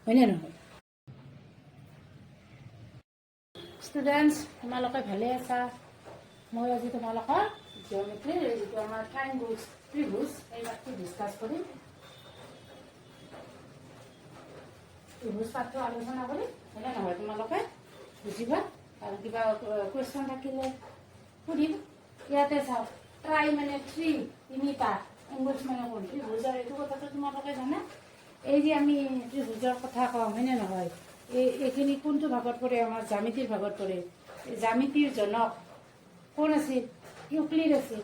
হয়নে নহয়? ষ্টুডেণ্টছ, তোমালোকে ভালে আছা? মই আজি তোমালোকৰ জিঅ'মেট্ৰিৰ যিটো আমাৰ ট্ৰাইংগলছ ত্ৰিভুজ এই পাঠটো ডিছকাছ কৰিম। ত্ৰিভুজ পাঠটো আলোচনা কৰিম, হয়নে নহয়? তোমালোকে বুজিবা আৰু কিবা কুৱেশ্যন থাকিলে সুধিম। ইয়াতে চাওক, ট্ৰাই মানে থ্ৰী, তিনিটা, এংগলছ মানে কোন, ত্ৰিভুজ। আৰু এইটো কথাটো তোমালোকে জানা, এই যে আমি ত্ৰিভুজৰ কথা কওঁ, হয়নে নহয়? এইখিনি কোনটো ভাগত পৰে? আমাৰ জ্যামিতিৰ ভাগত পৰে। জ্যামিতিৰ জনক কোন আছিল? ইউক্লিড আছিল।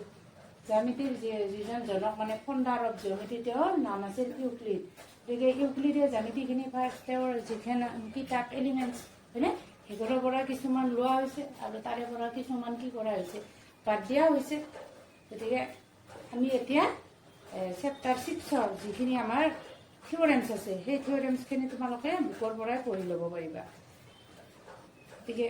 জ্যামিতিৰ যিজন জনক মানে ফাউণ্ডাৰ অফ জিঅ'মেট্ৰি, তেওঁৰ নাম আছিল ইউক্লিড। গতিকে ইউক্লিডে জ্যামিতিখিনি ফাৰ্ষ্ট তেওঁৰ যিখন কিতাপ এলিমেণ্টছ, হয়নে, সেইবোৰৰ পৰা কিছুমান লোৱা হৈছে আৰু তাৰে পৰা কিছুমান কি কৰা হৈছে, বাদ দিয়া হৈছে। গতিকে আমি এতিয়া চেপ্টাৰ 6ৰ যিখিনি আমাৰ থিঅৰেমছ আছে, সেই থিঅৰেমছখিনি তোমালোকে বুকৰ পৰাই পঢ়ি ল'ব পাৰিবা। গতিকে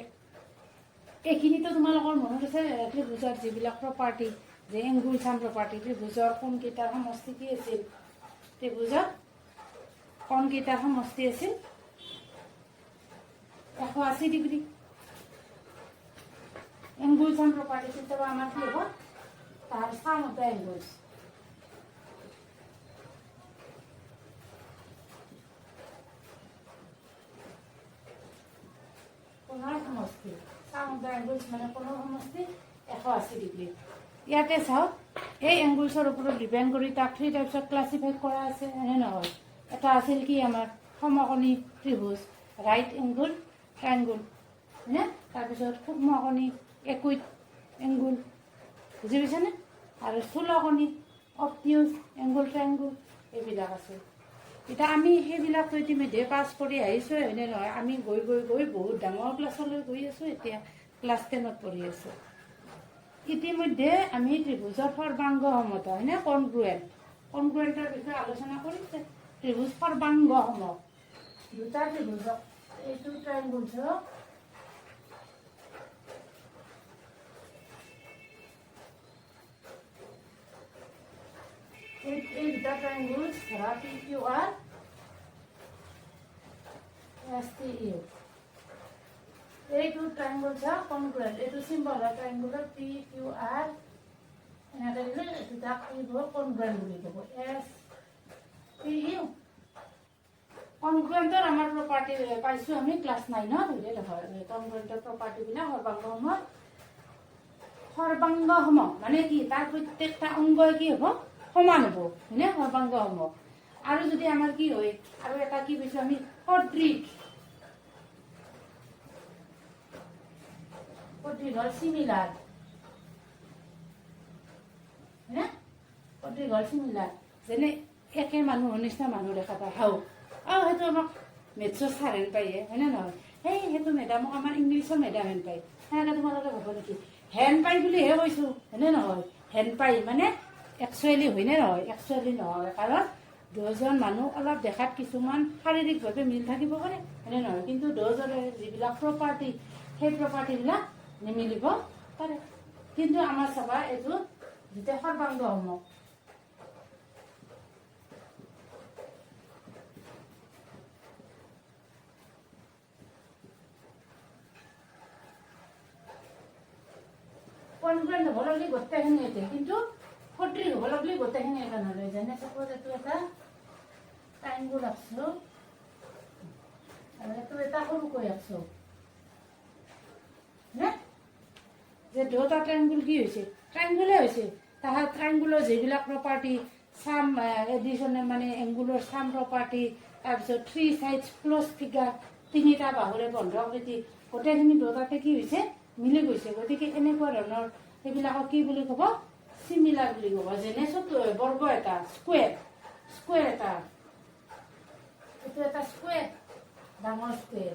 এইখিনিতো তোমালোকৰ মনত আছে, ত্ৰিভুজৰ যিবিলাক প্ৰপাৰ্টি, যে এংগুল চাম প্ৰপাৰ্টি, ত্ৰিভুজৰ কোণকেইটাৰ সমষ্টি কি আছিল? ত্ৰিভুজৰ কোণকেইটাৰ সমষ্টি আছিল 180 ডিগ্ৰী। এংগুল চাম প্ৰপাৰ্টি কেতিয়াবা আমাৰ কি হ'ব? তাৰ চাম অফ দ্য এংগুলছ। কোণৰ সমষ্টি, চাম অফ দ্য এংগুলছ মানে কোণৰ সমষ্টি 180 ডিগ্ৰী। ইয়াতে চাওক, এই এংগুলছৰ ওপৰত ডিপেণ্ড কৰি তাক 3 টাইপছত ক্লাছিফাই কৰা আছে, হয়নে নহয়? এটা আছিল কি আমাৰ সমকোণী ত্ৰিভুজ, ৰাইট এংগুল ট্ৰাইংগুল, হয়নে? তাৰপিছত সূক্ষ্মকোণী একুইট এংগুল, বুজি পাইছেনে? আৰু স্থূলকোণী অবটিউজ এংগুল ট্ৰাইংগুল, এইবিলাক আছে। এতিয়া আমি সেইবিলাকতো ইতিমধ্যে পাছ কৰি আহিছোঁ, হয়নে নহয়? আমি গৈ গৈ গৈ বহুত ডাঙৰ ক্লাছলৈ গৈ আছোঁ। এতিয়া ক্লাছ 10ত পঢ়ি আছোঁ। ইতিমধ্যে আমি ত্ৰিভুজৰ সৰ্বাংগ সমতা, হয়নে, কনগ্ৰুৱেণ্টৰ বিষয়ে আলোচনা কৰিছে। ত্ৰিভুজ সৰ্বাংগ সম, দুটা ত্ৰিভুজক, এইটো ট্ৰাইংগুলছক এই দুটা ট্ৰাইংগুলছ ধৰা P Q R S T U, এইটো ট্ৰাইংগুলছ কনগ্ৰুৱেণ্ট। এইটো চিম্বল হয় ট্ৰাইংগুলৰ পি কিউ আৰ, এনেকৈ দিলে দুটাক কি হ'ব? কনগ্ৰুৱেণ্ট বুলি ক'ব, এছ টি ইউ। কনগ্ৰুৱেণ্টৰ আমাৰ প্ৰপাৰ্টি পাইছোঁ আমি ক্লাছ 9ত, হয়নে নহয়? কনগ্ৰুৱেণ্টৰ প্ৰপাৰ্টিবিলাক সৰ্বাংগ সম মানে কি? তাৰ প্ৰত্যেকটা অংগই কি হ'ব? সমান হ'ব, হয়নে? সৰ্বাংগ সম। আৰু যদি আমাৰ কি হয়, আৰু এটা কি পাইছোঁ আমি? সদৃশ হ'ল চিমিলাৰ, হয়নে? সদৃশ হ'ল চিমিলাৰ, যেনে একে মানুহৰ নিচিনা মানুহ দেখা পায়, হাও সেইটো আমাক মেথছৰ ছাৰ হেন পায়ে, হয়নে নহয়? সেইটো মেডামক আমাৰ ইংলিছৰ মেডাম হেন পায়। সেনেকৈ তোমালোকে ভাব নেকি? হেন পাই বুলিহে কৈছোঁ, হয়নে নহয়? হেন পাই মানে একচুৱেলি হয়নে নহয়? একচুৱেলি নহয়, কাৰণ দুজন মানুহ অলপ দেখাত কিছুমান শাৰীৰিকভাৱে মিল থাকিব পাৰে, হয়নে নহয়? কিন্তু দুজনে যিবিলাক প্ৰপাৰ্টি, সেই প্ৰপাৰ্টিবিলাক নিমিলিব পাৰে। কিন্তু আমাৰ চাবা, এইটো যেতিয়া সৰ্বাংগ সম, কনগ্ৰুৱেণ্ট হ'ব লাগিলে গোটেইখিনি একে, কিন্তু সদৃশ হ'ব লাগিলে গোটেইখিনি একে নহয়। যেনে চাপ'জ এইটো এটা ট্ৰাইংগুল আঁকিছোঁ আৰু এইটো এটা সৰুকৈ আঁকিছোঁ, নে? যে দুটা ট্ৰাইংগুল কি হৈছে? ট্ৰাইংগুলে হৈছে। তাহাৰ ট্ৰাইংগুলৰ যিবিলাক প্ৰপাৰ্টি, চাম এডিশ্যনে মানে এংগুলৰ চাম প্ৰপাৰ্টি, তাৰপিছত 3 চাইডছ ক্ল'জ ফিগাৰ, 3টা বাহুৰে বন্ধ আকৃতি, গোটেইখিনি দুটাতে কি হৈছে? মিলি গৈছে। গতিকে এনেকুৱা ধৰণৰ সেইবিলাকক কি বুলি ক'ব? চিমিলাৰ বুলি ক'ব। যেনে বৰ্গ এটা, স্কুৱেৰ এটা, এইটো এটা স্কুৱেৰ, ডাঙৰ স্কুৱেৰ,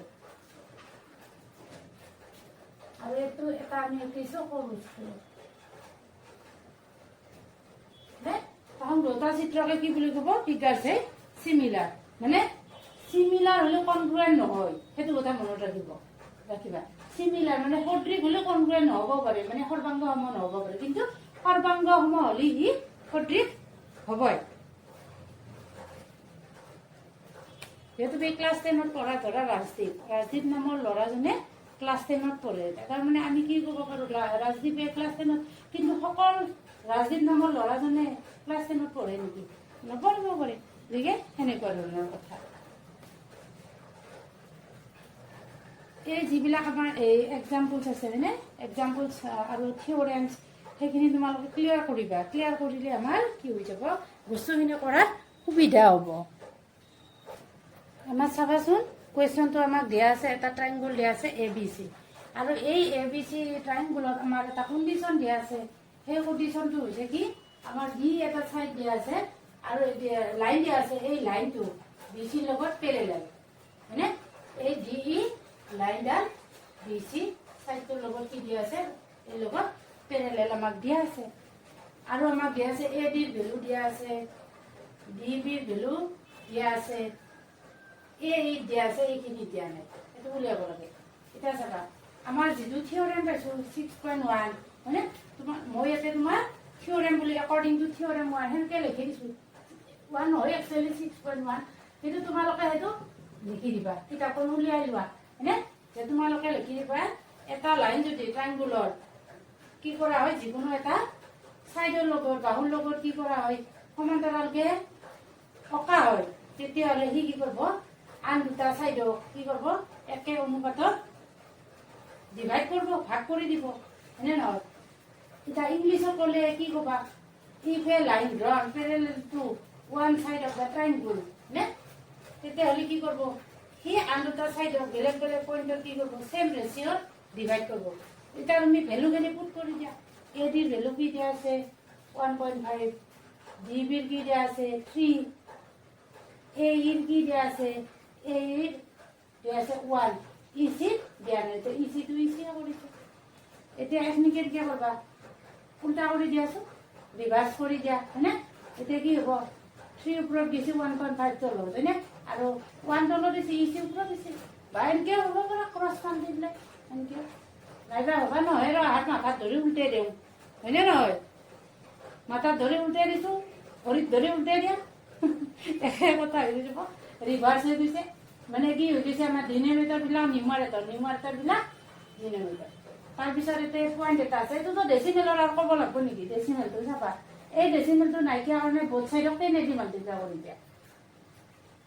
আৰু এইটো এটা আমি আঁকিছোঁ সৰু স্কুৱেৰ, তখন দুটা চিত্ৰকে কি বুলি ক'ব? ফিগাৰছে চিমিলাৰ। মানে চিমিলাৰ হ'লে কনগ্ৰুৱেণ্ট নহয়, সেইটো কথা মনত ৰাখিবা। চিমিলাৰ মানে সদৃশ হ'লে কনগ্ৰুৱেণ্ট নহ'ব পাৰে, মানে সৰ্বাংগ সম নহ'ব পাৰে, কিন্তু সৰ্বাংগ সম হ'লে ই সদৃশ হ'বই। যেহেতু এই ক্লাছ 10ত পঢ়া ধৰা ৰাজদীপ নামৰ ল'ৰাজনে ক্লাছ 10ত পঢ়ে। তাৰমানে আমি কি ক'ব পাৰোঁ, ৰাজদীপে ক্লাছ 10ত, কিন্তু সকল ৰাজদীপ নামৰ ল'ৰাজনে ক্লাছ 10ত পঢ়ে নেকি? নপঢ়িব পাৰে। গতিকে সেনেকুৱা ধৰণৰ কথা। এই যিবিলাক আমাৰ এই এক্সাম্পলছ আছে হয়নে, এক্সাম্পলছ আৰু থিঅৰেমছ, সেইখিনি তোমালোকে ক্লিয়াৰ কৰিবা। ক্লিয়াৰ কৰিলে আমাৰ কি হৈ যাব, বস্তুখিনি কৰাত সুবিধা হ'ব। আমাৰ চাবাচোন, কুৱেশ্যনটো আমাক দিয়া আছে, এটা ট্ৰাইংগল দিয়া আছে ABC, আৰু এই ABC ট্ৰাইংগলত আমাৰ এটা কণ্ডিশ্যন দিয়া আছে। সেই কণ্ডিশ্যনটো হৈছে কি, আমাৰ ডি এটা ছাইড দিয়া আছে আৰু লাইন দিয়া আছে। এই লাইনটো BCৰ লগত পেৰেলেল হয়নে, এই DE লাইনডাল BC ছাইডটোৰ লগত কি দিয়া আছে, এই লগত পেৰেলেল আমাক দিয়া আছে। আৰু আমাক দিয়া আছে ADৰ ভেলু দিয়া আছে, DBৰ ভেলু দিয়া আছে, এই দিয়া আছে, এইখিনি দিয়া নাই, এইটো উলিয়াব লাগে। এতিয়া চাবা, আমাৰ যিটো থিঅৰেম পাইছোঁ 6.1 হয়নে, মই ইয়াতে তোমাৰ থিঅৰেম বুলি একৰ্ডিং টু থিঅৰেম 1 সেনেকৈ লিখি দিছোঁ। 1 নহয়, একচুৱেলি 6.1, কিন্তু তোমালোকে সেইটো লিখি দিবা, কিতাপখন উলিয়াই লোৱা হয়নে, যে তোমালোকে লিখি দিবা এটা লাইন যদি ট্ৰাইংগুলৰ কি কৰা হয়, যিকোনো এটা ছাইডৰ লগত বাহুৰ লগত কি কৰা হয়, সমান্তৰালকে অঁকা হয়, তেতিয়াহ'লে সি কি কৰিব, আন দুটা ছাইডক কি কৰিব, একে অনুপাতত ডিভাইড কৰিব, ভাগ কৰি দিব হয়নে নহয়। এতিয়া ইংলিছত ক'লে কি ক'বা, if A line drawn parallel to one side of the triangle নে, তেতিয়াহ'লে কি কৰিব, সি আন দুটা ছাইডক বেলেগ বেলেগ পইণ্টত কি কৰিব, চেম ৰেচিঅ'ত ডিভাইড কৰিব। এতিয়া তুমি ভেলুখিনি পুট কৰি দিয়া। ADৰ ভেলু কি দিয়া আছে 1.5, DBৰ কি দিয়া আছে 3, AEৰ কি দিয়া আছে, AEৰ দিয়া আছে 1, ECৰ দিয়া নাই, তো ECটো ECয়ে কৰিছে। এতিয়া এইখিনি কেনেকৈ কৰিবা, উল্টা কৰি দিয়াচোন, ৰিভাৰ্চ কৰি দিয়া হয়নে। এতিয়া কি হ'ব, 3 ওপৰত দিছে 1.5 তলত হয়নে, আৰু 1 তলত দিছে, EC ওপৰত দিছে, বা এনেকৈ হ'ব পৰা ক্ৰছ মাল্টিপ্লাই এনেকৈ, নাইবা হ'বা নহয় ৰ হাত মাথাত ধৰি উল্টাই দিওঁ হয়নে নহয়, মাথাত ধৰি উল্টাই দিছোঁ, ভৰিত ধৰি উল্টাই দিয়া একে কথা হৈ যাব, ৰিভাৰ্চ হৈ গৈছে। মানে কি হৈ গৈছে, আমাৰ ডিনমিনেটৰবিলাক নিউমাৰেটৰবিলাক ডিনমিনেটৰ। তাৰপিছত এতিয়া পইণ্ট এটা আছে, এইটোতো ডেচিমেলৰ আৰু ক'ব লাগিব নেকি, ডেচিমেলটো চাবা, এই ডেচিমেলটো নাইকিয়া কাৰণে বহুত ছাইডক 10 দি মাল্টিপ্লাই কৰি দিয়া,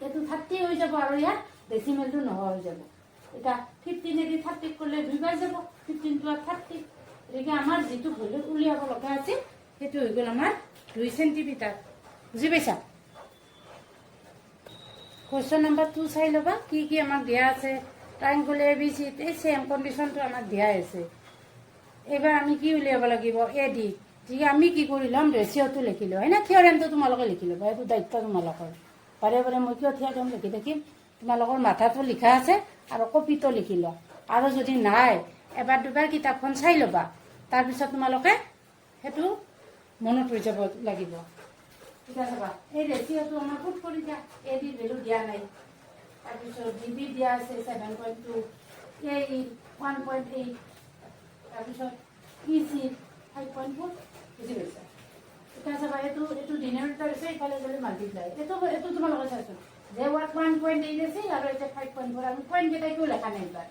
এইটো 30 হৈ যাব, আৰু ইয়াত ডেচিমেলটো নোহোৱা হৈ যাব। এতিয়া 15 দি 30 কৰিলে 2 বাই যাব, 15 + 30, গতিকে আমাৰ যিটো ভেলু উলিয়াব লগা আছিল সেইটো হৈ গ'ল আমাৰ 2 চেণ্টিমিটাৰ। বুজি পাইছা? কুৱেশ্যন নম্বৰ 2 চাই ল'বা, কি কি আমাক দিয়া আছে। ট্ৰাইংগল ABC, এই চেম কণ্ডিশ্যনটো আমাক দিয়া আছে। এইবাৰ আমি কি উলিয়াব লাগিব, AD, যি আমি কি কৰি ল'ম, ৰেচিঅ'টো লিখিলোঁ হয় না, থিঅৰেমটো তোমালোকে লিখি ল'বা, এইটো দায়িত্ব তোমালোকৰ। বাৰে বাৰে মই কিয় থিঅৰেম লিখি থাকিম, তোমালোকৰ মাথাটো লিখা আছে আৰু কপিটো লিখি লোৱা, আৰু যদি নাই এবাৰ দুবাৰ কিতাপখন চাই ল'বা, তাৰপিছত তোমালোকে সেইটো মনত ৰৈ যাব লাগিব। এতিয়া চাবা, এই ৰেচিঅ'টো আমাৰ পুট কৰি দিয়া, ADৰ ভেলু দিয়া নাই, তাৰপিছত DB দিয়া আছে 7.2, AE 1.8, তাৰপিছত EC 5.4, বুজি পাইছা। এতিয়া চাবা, এইটো ডিনমিনেটৰ আছে, ইফালে গ'লে মাল্টিপ্লাই, এইটো তোমালোকে চাইছোঁ যে 1.8 আছিল আৰু এতিয়া 5.4, আমি পইণ্টকেইটা কিয় লেখা নাই এইবাৰ,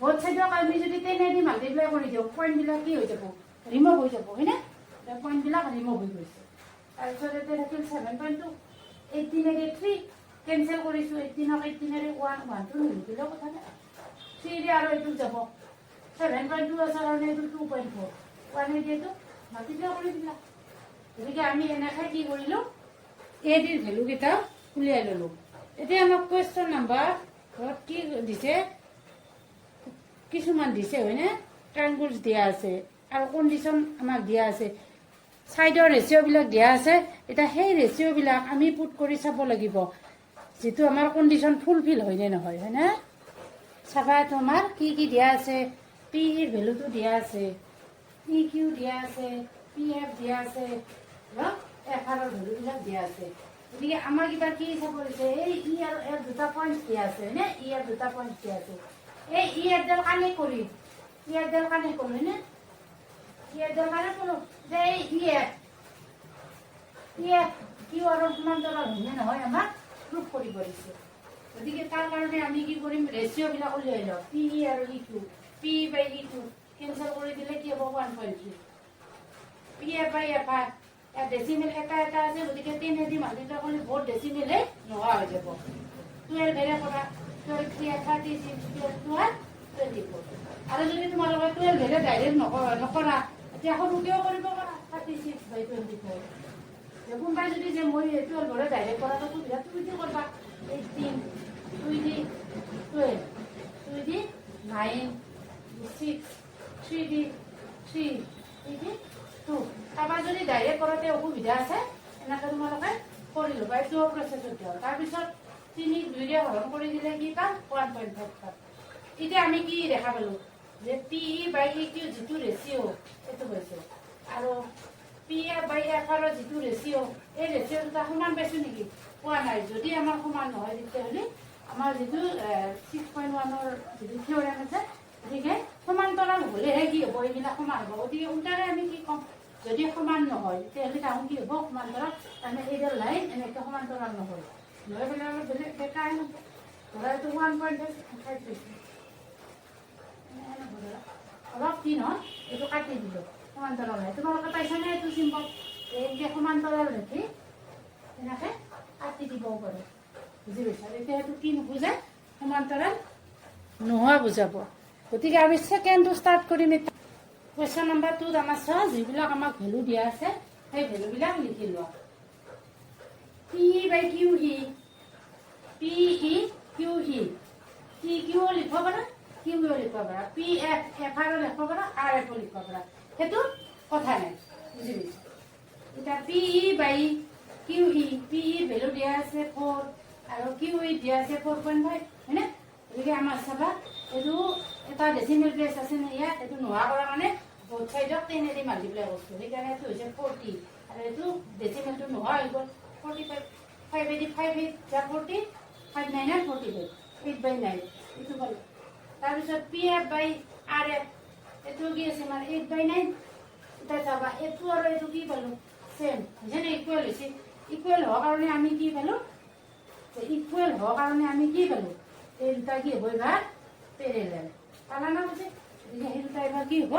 বহুত ছাইডক আমি যদি 10 দি মাল্টিপ্লাই কৰি দিওঁ, পইণ্টবিলাক কি হৈ যাব, ৰিমুভ হৈ যাব হয়নে, পইণ্টবিলাক ৰিমুভ হৈ গৈছে। তাৰপিছত এতিয়া থাকিল 7.2, 18 3 কেঞ্চেল কৰিছোঁ, 18ক 18 1টো নিলিখিলেও কথা নাই, 3 আৰু এইটো যাব, 7.2 আছে কাৰণে এইটো 2.4, 1 এইটো মাল্টিপ্লাই কৰি দিলা। গতিকে আমি এনেকৈ কি কৰিলোঁ, ADৰ ভেলুকেইটা উলিয়াই ল'লোঁ। এতিয়া আমাক কুৱেশ্যন নাম্বাৰ কি দিছে, কিছুমান দিছে হয়নে, ট্ৰাইংগলছ দিয়া আছে আৰু কণ্ডিশ্যন আমাক দিয়া আছে, ছাইডৰ ৰেচিঅ'বিলাক দিয়া আছে। এতিয়া সেই ৰেচিঅ'বিলাক আমি পুট কৰি চাব লাগিব, যিটো আমাৰ কণ্ডিশ্যন ফুলফিল হয়নে নহয় হয়নে। চাবা, তোমাৰ কি কি দিয়া আছে, PEৰ ভেলুটো দিয়া আছে, PQ দিয়া আছে, PF দিয়া আছে, FRৰ ভেলুবিলাক দিয়া আছে। গতিকে আমাক এইবাৰ কি চাব দিছে, এই E আৰু F দুটা পইণ্ট দিয়া আছে হয়নে, E আৰু দুটা পইণ্ট দিয়া আছে, এই EFডাল কানেক্ট কৰি, EFডাল কানেক্ট কৰোঁ হয়নে, EFডাল কানেক্ট কৰোঁ যে এই EF কিউ আৰু সমান্তৰাল হয়নে নহয় আমাক প্ৰুফ কৰিব দিছে। গতিকে তাৰ কাৰণে আমি কি কৰিম ৰেচিঅ'বিলাক উলিয়াই লওঁ পি ই আৰু ইটো পি বাই ইটো কেঞ্চেল কৰি দিলে কি হ'ব 1.3 P A by F R ইয়াত ডেচিমেল এটা এটা আছে গতিকে 10 দি মাল্টিপ্লাই কৰিলে বহুত ডেচিমেলে নোহোৱা হৈ যাব 12 হেৰে কৰা 12 3 36 12 24 আৰু যদি তোমালোকে 12 হেৰে ডাইৰেক্ট নকৰা এতিয়া সৰুকেও কৰিব পাৰা 36 বাই 24 কোনোবাই যদি যে মই 12 হেৰে ডাইৰেক্ট কৰাটো সুবিধা তুমি কি কৰিবা 18 2 দি 12 2 দি 9 6 3 দি 3 3 দি 2 তাৰপৰা যদি ডাইৰেক্ট কৰোঁতে অসুবিধা আছে এনেকৈ তোমালোকে কৰি ল'বা এইটো প্ৰচেছত দিওঁ তাৰপিছত 3 2 হৰণ কৰি দিলে কি পাম 1.5 পাম এতিয়া আমি কি দেখা পালোঁ যে P E by E Q যিটো ৰেচিঅ' এইটো হৈছে আৰু পি এ বাই এফ আৰৰ যিটো ৰেচিঅ' এই ৰেচিঅ' দুটা সমান পাইছোঁ নেকি পোৱা নাই যদি আমাৰ সমান নহয় তেতিয়াহ'লে আমাৰ যিটো 6.1ৰ যিটো থিয়ৰেম আছে গতিকে সমান্তৰাল হ'লেহে কি হ'ব এইবিলাক সমান হ'ব গতিকে উল্টাৰে আমি কি ক'ম যদি সমান নহয় তেতিয়াহ'লে তাহোঁ কি হ'ব সমান্তৰাল তাৰমানে এইডাল লাইন এনেকৈ সমান্তৰাল নহয় নহয় পেলাই অলপ বেলেগ বেকাৰ ধৰা এইটো 1.5 অলপ কি নহয় এইটো কাটি দিলোঁ সমান্তৰাল হয় তোমালোকে পাইছানে এইটো চিম্বল এনেকৈ সমান্তৰাল দেখি এনেকৈ কাটি দিবও পাৰোঁ বুজি পাইছা এতিয়া সেইটো কি নুবুজায় সমান্তৰাল নোহোৱা বুজাব গতিকে আমি ছেকেণ্ডটো ষ্টাৰ্ট কৰিম এতিয়া কুৱেশ্যন নম্বৰ 2 আমাৰ চাওঁ যিবিলাক আমাক ভেলু দিয়া আছে সেই ভেলুবিলাক লিখি লোৱা P by Q E P E Q E P Q লিখিব পাৰা কিউ লিখিব পাৰা পি এফ এফ আৰো লিখিব পাৰা আৰ এফো লিখিব পাৰা সেইটো কথা নাই বুজি পাইছা এতিয়া P E by Q E P E value দিয়া আছে 4 আৰু কিউ ই দিয়া আছে 4.5 হয়নে গতিকে আমাৰ চাবা এইটো এটা ডেচিমেল প্লেচ আছে নে ইয়াত এইটো নোহোৱা কৰা মানে both সাইডক 10 দি মাল্টিপ্লাই কৰিছোঁ সেইকাৰণে এইটো হৈছে 40 আৰু এইটো ডেচিমেলটো নোহোৱা হৈ গ'ল 45 5 দি 5 যা 40 5 9 45 8/9 এইটো পালোঁ তাৰপিছত পি এফ বাই আৰ এফ এইটো কি আছে আমাৰ 8/9 এতিয়া চাবা এইটো আৰু এইটো কি পালোঁ চেম যেনে ইকুৱেল হৈছে ইকুৱেল হোৱাৰ কাৰণে আমি কি পালোঁ ইকুৱেল হোৱাৰ কাৰণে আমি কি পালোঁ এই দুটা কি হ'ব এইবাৰ পেৰেলেল পালা না বুজি সেই দুটা এইবাৰ কি হ'ব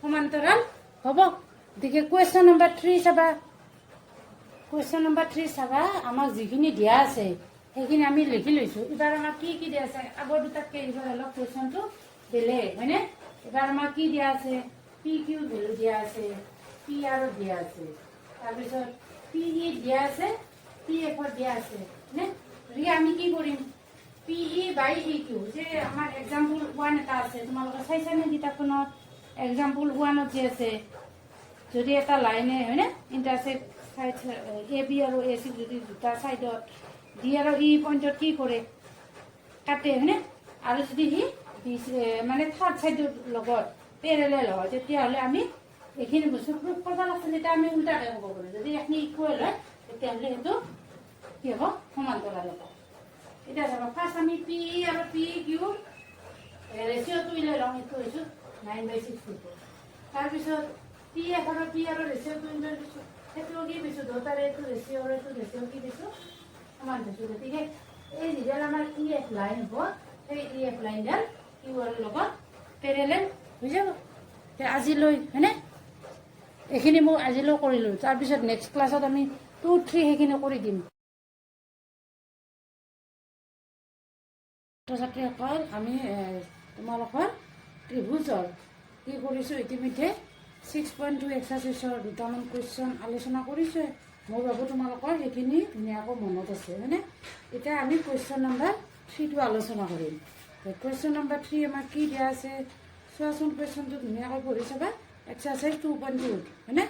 সমান্তৰাল হ'ব গতিকে কুৱেশ্যন নম্বৰ 3 চাবা কুৱেশ্যন নম্বৰ 3 চাবা আমাক যিখিনি দিয়া আছে সেইখিনি আমি লিখি লৈছোঁ এইবাৰ আমাক কি কি দিয়া আছে আগৰ দুটাতকৈ এইবাৰ অলপ কুৱেশ্যনটো বেলেগ হয়নে এইবাৰ আমাক কি দিয়া আছে পি কিউ ভেলু দিয়া আছে পি আৰো দিয়া আছে তাৰপিছত পি ই দিয়া আছে পি এফৰ দিয়া আছে হয়নে গতিকে আমি কি কৰিম P E by E Q যে আমাৰ এক্সাম্পল 1 এটা আছে তোমালোকে চাইছানে কিতাপখনত এক্সাম্পল 1ত যে আছে যদি এটা লাইনে হয়নে ইণ্টাৰচেক্ট চাইড এ বি আৰু এ চি যদি দুটা চাইডত ডি আৰু ই পইণ্টত কি কৰে কাটে হয়নে আৰু যদি সি মানে থাৰ্ড চাইডৰ লগত পেৰেলেল হয় তেতিয়াহ'লে আমি এইখিনি বস্তু প্ৰুফ কৰিব লাগিছিল তেতিয়া আমি উল্টাকৈ ক'ব পাৰোঁ যদি এইখিনি ইকুৱেল হয় তেতিয়াহ'লে সেইটো কি হ'ব সমান্তৰাল হ'ব এতিয়া চাবা ফাৰ্ষ্ট আমি পি ই আৰু পি কিউ ৰেচিঅ'টো উলিয়াই লওঁ সেইটো হৈছোঁ 9/64 তাৰপিছত পি এফ আৰু পি আৰু ৰেচিঅ'টো উলিয়াই দিছোঁ সেইটো কি পাইছোঁ দুটাৰে এইটো ৰেচিঅ' আৰু এইটো ৰেচিঅ' কি পাইছোঁ সমান পাইছোঁ গতিকে এই যিডাল আমাৰ ই এফ লাইন হ'ব সেই ই এফ লাইনডাল কিউ আৰু লগত পেৰেলেল হৈ যাব আজিলৈ হয়নে এইখিনি মই আজিলৈ কৰিলোঁ তাৰপিছত নেক্সট ক্লাছত আমি 2 3 সেইখিনি কৰি দিম ছাত্ৰ ছাত্ৰীসকল আমি তোমালোকৰ ত্ৰিভুজৰ কি কৰিছোঁ ইতিমধ্যে 6.2 এক্সাৰচাইজৰ দুটামান কুৱেশ্যন আলোচনা কৰিছোঁ মই ভাবোঁ তোমালোকৰ সেইখিনি ধুনীয়াকৈ মনত আছে হয়নে এতিয়া আমি কুৱেশ্যন নম্বৰ 3টো আলোচনা কৰিম কুৱেশ্যন নম্বৰ 3 আমাৰ কি দিয়া আছে চোৱাচোন কুৱেশ্যনটো ধুনীয়াকৈ পঢ়ি চাবা এক্সাৰচাইজ 2.2 হয়নে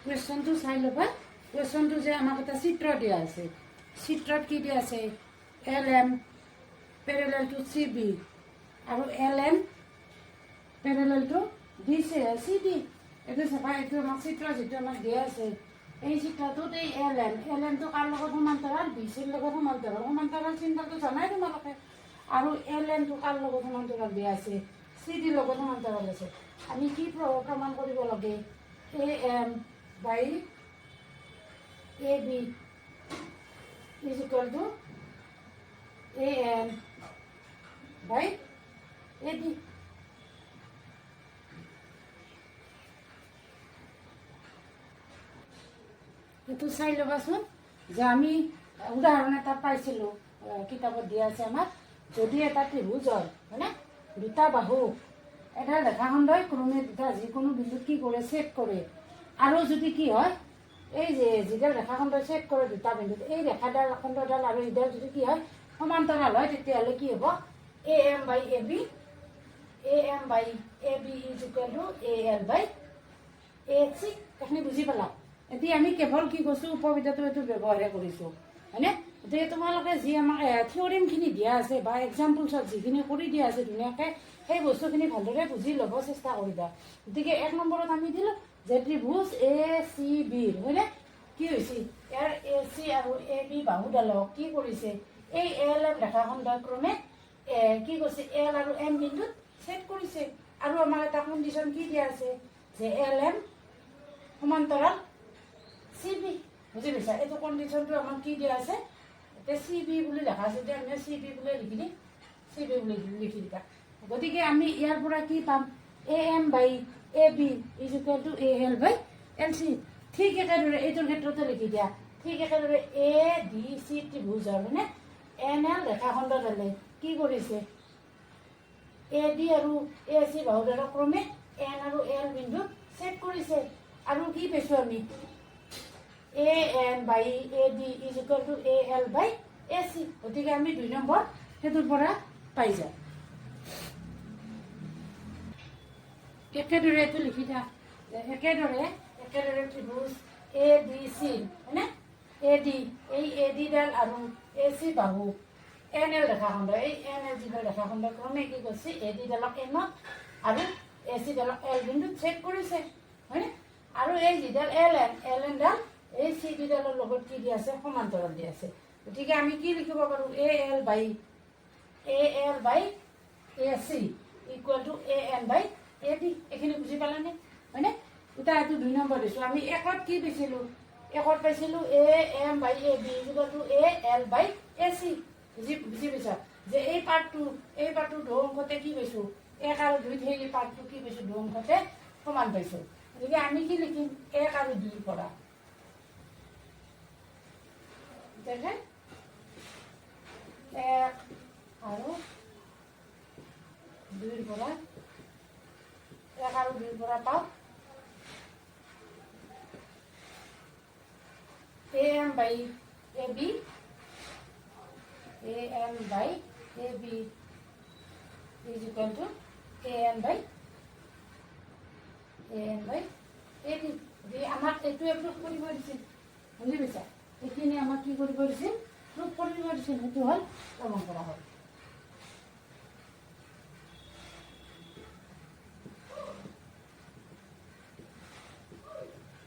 কুৱেশ্যনটো চাই ল'বা কুৱেশ্যনটো যে আমাক এটা চিত্ৰ দিয়া আছে চিত্ৰত কি দিয়া আছে L M parallel to C B আৰু L M parallel to D C D এইটো চাবা এইটো আমাক চিত্ৰ যিটো আমাক দিয়া আছে এই চিত্ৰটোত এই এল এমটো কাৰ লগত সমান্তৰাল বি চিৰ লগত সমান্তৰাল চিন্তাটো জানাই তোমালোকে আৰু এল এমটো কাৰ লগত সমান্তৰাল দিয়া আছে চি ডিৰ লগত সমান্তৰাল আছে আমি কি প্ৰমাণ কৰিব লাগে A M by A B is equal to AN by AD। কিন্তু চাই ল'বাচোন যে আমি উদাহৰণ এটা পাইছিলোঁ কিতাপত দিয়া আছে আমাক, যদি এটা ত্ৰিভুজ হয়নে, দুটা বাহু এটা ৰেখাখণ্ডই ক্ৰমে দুটা যিকোনো বিন্দুত কি কৰে, ছেদ কৰে, আৰু যদি কি হয় এই যে যিডাল ৰেখাখণ্ডই ছেদ কৰে দুটা বিন্দুত, এই ৰেখাডাল খণ্ডডাল আৰু এইডাল যদি কি হয় সমান্তৰাল হয়, তেতিয়াহ'লে কি হ'ব AM by AB, AM by AB is equal to AL by AC। এইখিনি বুজি পালা? এতিয়া আমি কেৱল কি কৈছোঁ, উপবিদ্যাটো এইটো ব্যৱহাৰহে কৰিছোঁ হয়নে। গতিকে তোমালোকে যি আমাক থিয়ৰিমখিনি দিয়া আছে বা এক্সাম্পলছত যিখিনি কৰি দিয়া আছে ধুনীয়াকৈ সেই বস্তুখিনি ভালদৰে বুজি ল'ব চেষ্টা কৰিবা। গতিকে 1 নম্বৰত আমি দিলোঁ যে ত্ৰিভুজ ACB হয়নে, কি হৈছে ইয়াৰ AC আৰু AB বাহুডালক কি কৰিছে, এই LM ৰেখাখণ্ডৰ ক্ৰমে কি কৈছে L আৰু M বিন্দুত ছেদ কৰিছে। আৰু আমাৰ এটা কণ্ডিশ্যন কি দিয়া আছে যে LM সমান্তৰাল CB, বুজি পাইছা? এইটো কণ্ডিশ্যনটো আমাক কি দিয়া আছে, এতিয়া CB বুলি লেখা আছে, এতিয়া আমি CB বুলি লিখি দিম, CB বুলি লিখি দিবা। গতিকে আমি ইয়াৰ পৰা কি পাম, AM by AB is equal to AL by LC। ঠিক একেদৰে এইটোৰ ক্ষেত্ৰতে লিখি দিয়া, ঠিক একেদৰে ADC ত্ৰিভুজৰ মানে NL ৰেখাখণ্ডডালে কি কৰিছে, AD আৰু AC বাহুডালৰ ক্ৰমে N আৰু L বিন্দুত ছেদ কৰিছে। আৰু কি পাইছোঁ আমি, AN by AD is equal to AL by AC। গতিকে আমি 2 নম্বৰ সেইটোৰ পৰা পাই যাম। একেদৰে এইটো লিখি থাক, একেদৰে ত্ৰিভুজ ADC হয়নে, AD এই ADডাল আৰু AC বাহু NL ৰেখাখণ্ড, এই NL যিডাল ৰেখাখণ্ড ক্ৰমে কি কৰিছে ADডালক N আৰু ACডালক L বিন্দুত ছেদ কৰিছে হয়নে। আৰু এই যিডাল LN এই CBডালৰ লগত কি দিয়া আছে, সমান্তৰাল দিয়া আছে। গতিকে আমি কি লিখিব পাৰোঁ, AL by AC equal to AN by AD। এইখিনি বুজি পালানে হয়নে। এতিয়া এইটো 2 নম্বৰ দিছোঁ। আমি 1ত কি পাইছিলোঁ, 1ত পাইছিলোঁ AM by AB equal to AL by AC। বুজি পাইছা যে এই পাৰ্টটো 2 অংশতে কি পাইছোঁ, 1 আৰু 2 সেই পাৰ্টটো কি পাইছোঁ 2 অংশতে সমান পাইছোঁ। গতিকে আমি কি লিখিম, 1 আৰু 2ৰ পৰা, 1 আৰু 2ৰ পৰা, 1 আৰু 2ৰ পৰা পাওঁ AM by AB is equal to AN by AD। আমাক এইটো এপ্ৰুভ কৰিব দিছিল, বুজি পাইছা? এইখিনি আমাক কি কৰিব দিছিল, প্ৰুভ কৰিব দিছিল, সেইটো হ'ল প্ৰমাণ কৰা হ'ল।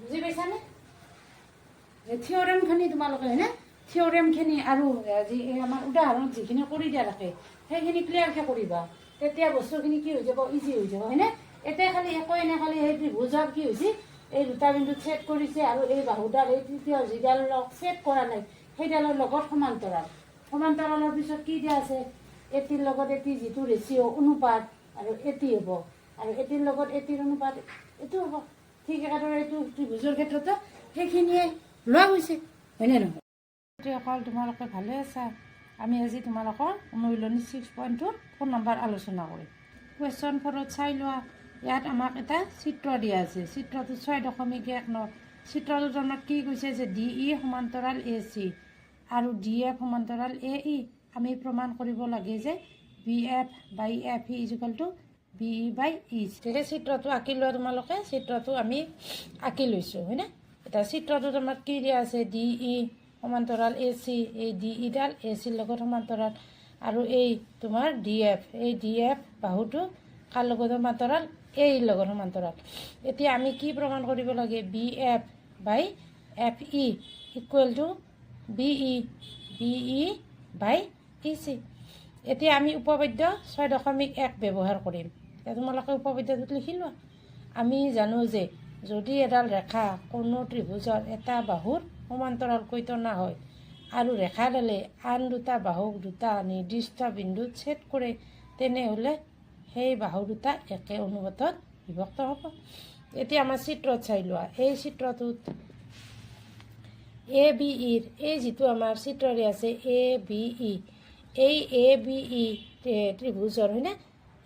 বুজি পাইছানে? থিয়ৰেমখিনি তোমালোকে হয়নে, থিয়ৰেমখিনি আৰু যি আমাৰ উদাহৰণত যিখিনি কৰি দিয়া থাকে সেইখিনি ক্লিয়াৰকৈ কৰিবা, তেতিয়া বস্তুখিনি কি হৈ যাব, ইজি হৈ যাব হয়নে। এতিয়া খালি একোৱে নাই, খালি সেই ত্ৰিভুজৰ কি হৈছে, এই দুটা বিন্দুত ছেদ কৰিছে আৰু এই বাহুডাল এই তৃতীয় যিডাল ছেদ কৰা নাই সেইডালৰ লগত সমান্তৰালৰ পিছত কি দিয়া আছে, এটিৰ লগত এটি যিটো ৰেচিঅ' অনুপাত আৰু এটি হ'ব, আৰু এটিৰ লগত এটিৰ অনুপাত এইটো হ'ব। ঠিক একেদৰে এইটো ত্ৰিভুজৰ ক্ষেত্ৰতো সেইখিনিয়ে লোৱা হৈছে হয়নে নহয়। অকল তোমালোকে ভালে আছা? আমি আজি তোমালোকৰ অনুশীলনী 6.2 ফোন নম্বৰ আলোচনা কৰিম। কুৱেশ্যন 4ত চাই লোৱা, ইয়াত আমাক এটা চিত্ৰ দিয়া আছে, চিত্ৰটো 6.1 চিত্ৰটোত আমাক কি কৈছে যে DE সমান্তৰাল AC আৰু DF সমান্তৰাল AE। আমি প্ৰমাণ কৰিব লাগে যে BF by FE is equal to BE by E। গতিকে চিত্ৰটো আঁকি লোৱা, তোমালোকে চিত্ৰটো আমি আঁকি লৈছোঁ হয়নে। এতিয়া চিত্ৰটোত আমাক কি দিয়া আছে, DE সমান্তৰাল AC, এই DEডাল ACৰ লগত সমান্তৰাল, আৰু এই তোমাৰ DF, এই DF বাহুটো কাৰ লগত সমান্তৰাল, AEৰ লগত সমান্তৰাল। এতিয়া আমি কি প্ৰমাণ কৰিব লাগে, BF by FE equal to BE by EC। এতিয়া আমি উপপাদ্য 6.1 ব্যৱহাৰ কৰিম। এতিয়া তোমালোকে উপপাদ্যটোত লিখি লোৱা। আমি জানো যে যদি এডাল ৰেখা কোনো ত্ৰিভুজৰ এটা বাহুৰ সমান্তৰালকৈ টনা হয় আৰু ৰেখাডালে আন দুটা বাহুক দুটা নিৰ্দিষ্ট বিন্দুত ছেদ কৰে তেনেহ'লে সেই বাহু দুটা একে অনুপাতত বিভক্ত হ'ব। এতিয়া আমাৰ চিত্ৰত চাই লোৱা। এই চিত্ৰটোত এ বি ইৰ এই যিটো আমাৰ চিত্ৰৰে আছে এ বি ই, এই এ বি ই ত্ৰিভুজৰ হয়নে?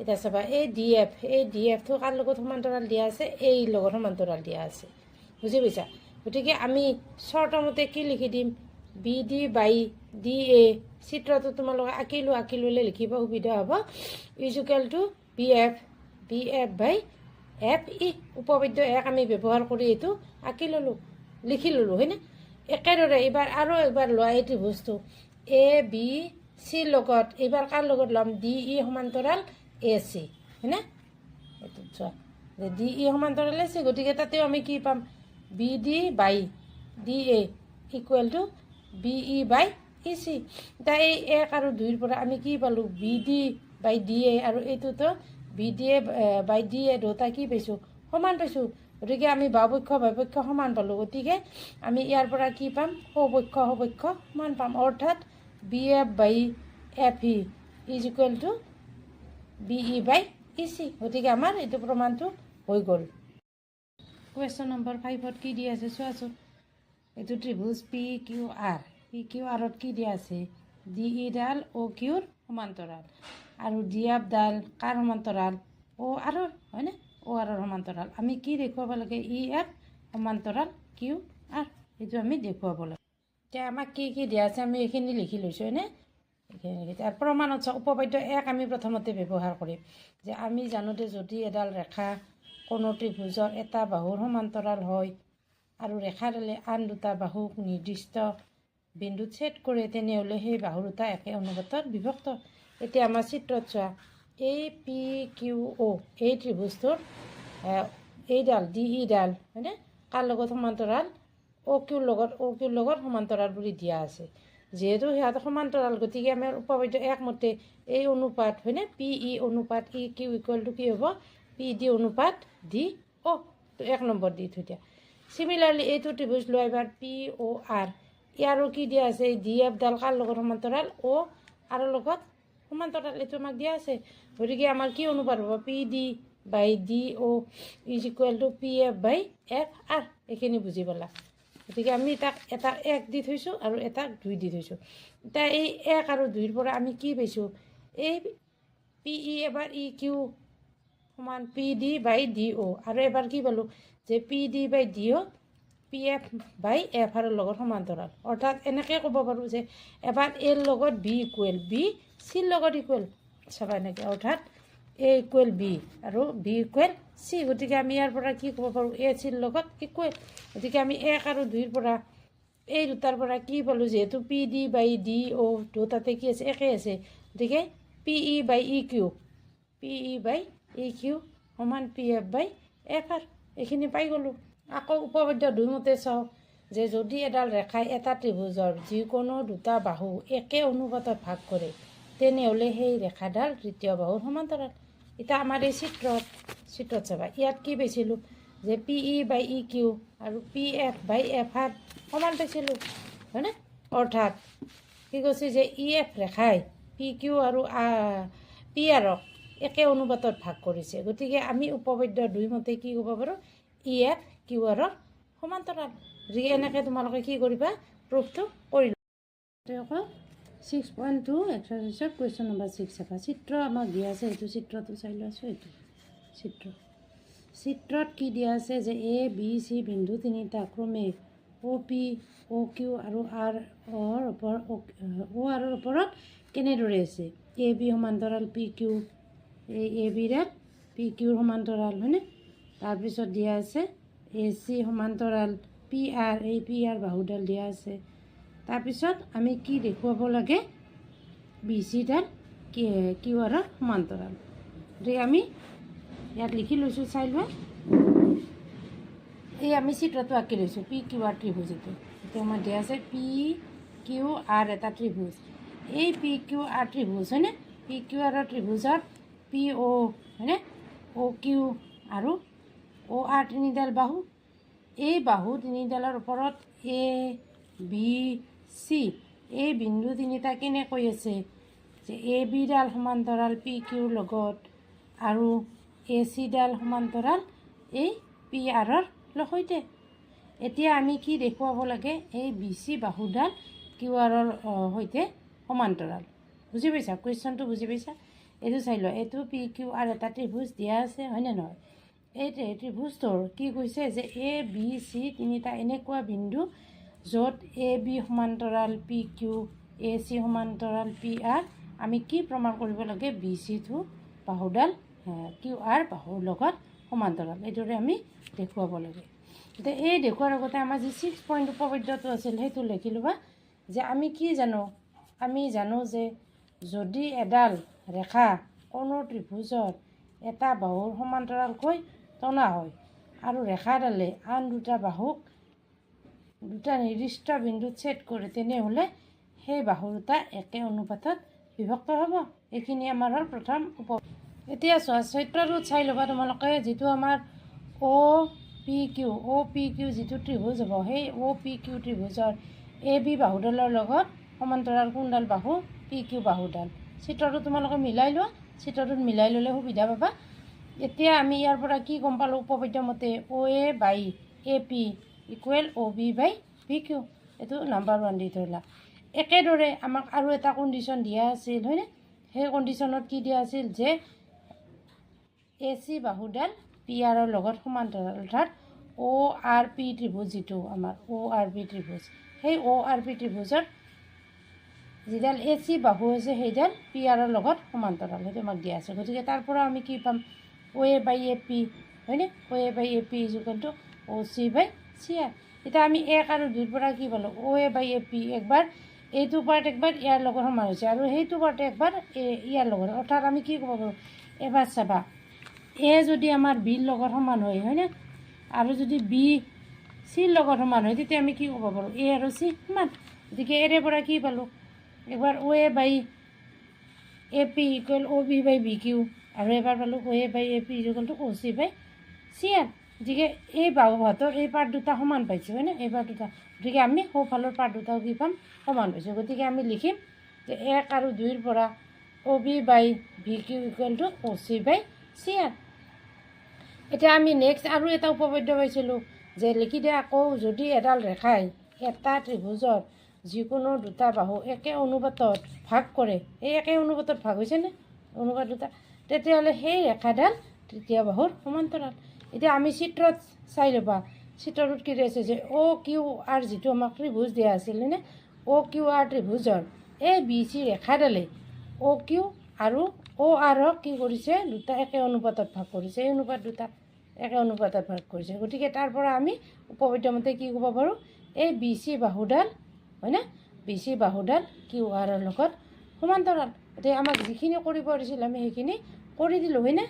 এতিয়া চাবা এই ডি এফটো কাৰ লগত সমান্তৰাল দিয়া আছে? এই লগত সমান্তৰাল দিয়া আছে, বুজি পাইছা? গতিকে আমি চৰ্তমতে কি লিখি দিম? B D by D A, চিত্ৰটো তোমালোকে আঁকি ল'লে লিখিব সুবিধা হ'ব, is equal to B F by F E. উপপাদ্য এক আমি ব্যৱহাৰ কৰি এইটো আঁকি ল'লোঁ, লিখি ল'লোঁ হয়নে? একেদৰে এইবাৰ আৰু একবাৰ লোৱা এই ত্ৰিভুজটো এ বি চিৰ লগত এইবাৰ কাৰ লগত ল'ম? ডি ই সমান্তৰাল এ চি হয়নে? এইটো চোৱা ডি ই সমান্তৰাল এ চি, গতিকে তাতেও আমি কি পাম? B D by D A equal to B E by E C. এতিয়া এই 1 আৰু 2ৰ পৰা আমি কি পালোঁ? B D by D A, আৰু এইটোতো B D A by D A দুটা কি পাইছোঁ? সমান পাইছোঁ। গতিকে আমি বাওপক্ষ বাওপক্ষ সমান পালোঁ। গতিকে আমি ইয়াৰ পৰা কি পাম? সপক্ষ সমান পাম, অৰ্থাৎ B F by F E is equal to B E by E C. গতিকে আমাৰ এইটো প্ৰমাণটো হৈ গ'ল। কুৱেশ্যন নম্বৰ 5ত কি দিয়া আছে চোৱাচোন। এইটো ত্ৰিভুজ পি কিউ আৰত কি দিয়া আছে? ডি ই ডাল অ' কিউৰ সমান্তৰাল, আৰু ডি এফ ডাল কাৰ সমান্তৰাল? অ' আৰৰ হয়নে? অ' আৰৰ সমান্তৰাল। আমি কি দেখুৱাব লাগে? ই এফ সমান্তৰাল কিউ আৰ, এইটো আমি দেখুৱাব লাগে। এতিয়া আমাক কি কি দিয়া আছে আমি এইখিনি লিখি লৈছোঁ হয়নে? এইখিনি প্ৰমাণত উপপাদ্য এক আমি প্ৰথমতে ব্যৱহাৰ কৰিম যে আমি জানো যে যদি এডাল ৰেখা কোনো ত্ৰিভুজৰ এটা বাহুৰ সমান্তৰাল হয় আৰু ৰেখাডালে আন দুটা বাহুক নিৰ্দিষ্ট বিন্দুত ছেদ কৰে তেনেহ'লে সেই বাহু দুটা একে অনুপাতত বিভক্ত। এতিয়া আমাৰ চিত্ৰত চোৱা, এই পি কিউ অ' এই ত্ৰিভুজটোৰ এইডাল ডি ই ডাল হয়নে? কাৰ লগত সমান্তৰাল? অ' কিউৰ লগত সমান্তৰাল বুলি দিয়া আছে। যিহেতু সিহঁতে সমান্তৰাল, গতিকে আমাৰ উপপাদ্য একমতে এই অনুপাত হয়নে? পি ই অনুপাত ই কিউ ইকুৱেল টু কি হ'ব? পি ডি অনুপাত ডি অ', 1 নম্বৰ দি থৈ দিয়া। চিমিলাৰলি এইটো ত্ৰিভুজ লোৱা এবাৰ পি অ' আৰ, ইয়াৰো কি দিয়া আছে? ডি এফ ডাল কাৰ লগত সমান্তৰাল? অ' আৰৰ লগত সমান্তৰাল, এইটো আমাক দিয়া আছে। গতিকে আমাৰ কি অনুপাত হ'ব? P D by D O' is equal to P F by F R. এইখিনি বুজি পালা? গতিকে আমি তাক এটা 1 দি থৈছোঁ আৰু এটাক 2 দি থৈছোঁ। এতিয়া এই 1 আৰু 2ৰ পৰা আমি কি পাইছোঁ? এই পি ই এবাৰ ই কিউ সমান পি ডি বাই ডি অ', আৰু এবাৰ কি পালোঁ? যে P D by D O' P F by F আৰৰ লগত সমান্তৰাল। অৰ্থাৎ এনেকৈ ক'ব পাৰোঁ যে এবাৰ এৰ লগত বি ইকুৱেল, বি চিৰ লগত ইকুৱেল, চাবা এনেকৈ, অৰ্থাৎ এ ইকুৱেল বি আৰু বি ইকুৱেল চি। গতিকে আমি ইয়াৰ পৰা কি ক'ব পাৰোঁ? এ চিৰ লগত ইকুৱেল। গতিকে আমি 1 আৰু 2ৰ পৰা এই দুটাৰ পৰা কি পালোঁ? যিহেতু পি ডি বাই ডি অ' দুটাতে কি আছে? একে আছে। গতিকে P E by E Q সমান P F by F R. এইখিনি পাই গ'লোঁ। আকৌ উপপাদ্য 2 মতে চাওঁ যে যদি এডাল ৰেখাই এটা ত্ৰিভুজৰ যিকোনো দুটা বাহু একে অনুপাতত ভাগ কৰে তেনেহ'লে সেই ৰেখাডাল তৃতীয় বাহুৰ সমান্তৰাল। এতিয়া আমাৰ এই চিত্ৰত চাবা, ইয়াত কি পাইছিলোঁ? যে P E by E Q আৰু P F by F R সমান পাইছিলোঁ হয়নে? অৰ্থাৎ কি কৈছে? যে ই এফ ৰেখাই পি কিউ আৰু পি আৰক একে অনুপাতত ভাগ কৰিছে। গতিকে আমি উপপাদ্য 2 মতে কি ক'ব পাৰোঁ? ই এফ কিউ আৰৰ সমান্তৰাল। গতিকে এনেকৈ তোমালোকে কি কৰিবা? প্ৰুফটো কৰি ল'বা। 6.2 এক্সাৰচাইজৰ কুৱেশ্যন নম্বৰ 6 চাবা। চিত্ৰ আমাক দিয়া আছে, এইটো চিত্ৰটো চাই লৈছোঁ। এইটো চিত্ৰত কি দিয়া আছে? যে এ বি চি বিন্দু তিনিটা ক্ৰমে অ' পি অ' কিউ আৰু অ' আৰৰ ওপৰত কেনেদৰে আছে? এ বি সমান্তৰাল পি কিউ, এই এ বিৰে পি কিউৰ সমান্তৰাল হয়নে? তাৰপিছত দিয়া আছে এ চি সমান্তৰাল পি আৰ, এই পি আৰ বাহুডাল দিয়া আছে। তাৰপিছত আমি কি দেখুৱাব লাগে? বি চিডাল কিউ আৰৰ সমান্তৰাল। গতিকে আমি ইয়াত লিখি লৈছোঁ, চাই লোৱা। এই আমি চিত্ৰটো আঁকি লৈছোঁ, পি কিউ আৰ ত্ৰিভুজ। এইটো আমাৰ দিয়া আছে পি কিউ আৰ এটা ত্ৰিভুজ। এই পি কিউ আৰ ত্ৰিভুজ হয়নে? পি কিউ আৰৰ ত্ৰিভুজত পি অ' হয়নে? অ' কিউ আৰু অ' আৰ তিনিডাল বাহু। এই বাহু তিনিডালৰ ওপৰত এ বি চি এই বিন্দু তিনিটা কেনেকৈ আছে যে এ বিডাল সমান্তৰাল পি কিউৰ লগত আৰু এ চিডাল সমান্তৰাল এই পি আৰৰ সৈতে। এতিয়া আমি কি দেখুৱাব লাগে, এই বি চি বাহুডাল কিউ আৰৰ সৈতে সমান্তৰাল। বুজি পাইছা কুৱেশ্যনটো? বুজি পাইছা? এইটো চাই লোৱা, এইটো পি কিউ আৰ এটা ত্ৰিভুজ দিয়া আছে, হয়নে নহয়? এই ত্ৰিভুজটোৰ কি কৈছে যে এ বি চি তিনিটা এনেকুৱা বিন্দু য'ত এ বি সমান্তৰাল পি কিউ, এ চি সমান্তৰাল পি আৰ। আমি কি প্ৰমাণ কৰিব লাগে? বি চিটো বাহুডাল কিউ আৰ বাহুৰ লগত সমান্তৰাল। এইদৰে আমি দেখুৱাব লাগে। এতিয়া এই দেখুৱাৰ আগতে আমাৰ যি 6 পইণ্ট উপপাদ্যটো আছিল সেইটো লিখি ল'বা যে আমি কি জানো? আমি জানো যে যদি এডাল ৰেখা কোনো ত্ৰিভুজৰ এটা বাহুৰ সমান্তৰালকৈ টনা হয় আৰু ৰেখাডালে আন দুটা বাহুক দুটা নিৰ্দিষ্ট বিন্দুত ছেদ কৰে, তেনেহ'লে সেই বাহু দুটা একে অনুপাতত বিভক্ত হ'ব। এইখিনি আমাৰ হ'ল প্ৰথম এতিয়া চোৱা, চিত্ৰটোত চাই ল'বা তোমালোকে, যিটো আমাৰ অ' পি কিউ যিটো ত্ৰিভুজ হ'ব, সেই অ' পি কিউ ত্ৰিভুজৰ এ বি বাহুডালৰ লগত সমান্তৰাল কোনডাল বাহু? পি কিউ বাহুডাল। চিত্ৰটো তোমালোকে মিলাই লোৱা, চিত্ৰটোত মিলাই ল'লে সুবিধা পাবা। এতিয়া আমি ইয়াৰ পৰা কি গম পালোঁ? উপপাদ্য মতে O' A by A P equal O' B by P Q. এইটো নাম্বাৰ 1 দি ধৰিলা। একেদৰে আমাক আৰু এটা কণ্ডিশ্যন দিয়া আছিল, হয়নে? সেই কণ্ডিশ্যনত কি দিয়া আছিল যে এ চি বাহুডাল পি আৰৰ লগত সমান্তৰাল, অৰ্থাৎ অ' আৰ পি ত্ৰিভুজ যিটো আমাৰ অ' আৰ পি ত্ৰিভুজ, সেই অ' আৰ পি ত্ৰিভুজৰ যিডাল এ চি বাহু আছে সেইডাল পি আৰৰ লগত সমান্তৰাল, সেইটো আমাক দিয়া আছে। গতিকে তাৰ পৰা আমি কি পাম? অ' এ বাই এ পি, হয়নে? O' A by A P ইজুকেলটো O' C by C R. এতিয়া আমি 1 আৰু 2ৰ পৰা কি পালোঁ? O' A by A P একবাৰ এইটো পাৰ্ট একবাৰ ইয়াৰ লগত সমান হৈছে আৰু সেইটো পাৰ্ট একবাৰ ইয়াৰ লগত, অৰ্থাৎ আমি কি ক'ব পাৰোঁ? এবাৰ চাবা, এ যদি আমাৰ বিৰ লগত সমান হয়, হয়নে? আৰু যদি বি চিৰ লগত সমান হয়, তেতিয়া আমি কি ক'ব পাৰোঁ? এ আৰু চি সমান। গতিকে এৰে পৰা কি পালোঁ? একবাৰ O' A by A P equal O' B by B Q, আৰু এবাৰ পালোঁ O' A by A P ইকুৱেলটো O' C by C R. গতিকে এই বাহুহঁতৰ এই পাৰ্ট দুটা সমান পাইছোঁ, হয়নে? এই পাৰ্ট দুটা, গতিকে আমি সোঁফালৰ পাৰ্ট দুটাও কি পাম? সমান পাইছোঁ। গতিকে আমি লিখিম যে 1 আৰু 2ৰ পৰা O' B by V Q ইকুৱেলটো O' C by C R. এতিয়া আমি নেক্সট আৰু এটা উপপাদ্য পাইছিলোঁ যে লিখি দিয়া, আকৌ যদি এডাল ৰেখাই এটা ত্ৰিভুজৰ যিকোনো দুটা বাহু একে অনুপাতত ভাগ কৰে, এই একে অনুপাতত ভাগ হৈছেনে অনুপাত দুটা, তেতিয়াহ'লে সেই ৰেখাডাল তৃতীয় বাহুৰ সমান্তৰাল। এতিয়া আমি চিত্ৰত চাই ল'বা, চিত্ৰটোত কি আছে যে অ' কিউ আৰ যিটো আমাক ত্ৰিভুজ দিয়া আছিল, হয়নে? অ' কিউ আৰ ত্ৰিভুজৰ এই বি চি ৰেখাডালে অ' কিউ আৰু অ' আৰক কি কৰিছে? দুটা একে অনুপাতত ভাগ কৰিছে, এই অনুপাত দুটা একে অনুপাতত ভাগ কৰিছে। গতিকে তাৰ পৰা আমি উপপাদ্য মতে কি ক'ব পাৰোঁ? এই বি চি বাহুডাল, হয়নে? বি চি বাহুডাল কিউ আৰৰ লগত সমান্তৰাল। গতিকে আমাক যিখিনি কৰিব দিছিল আমি সেইখিনি কৰি দিলোঁ, হয়নে?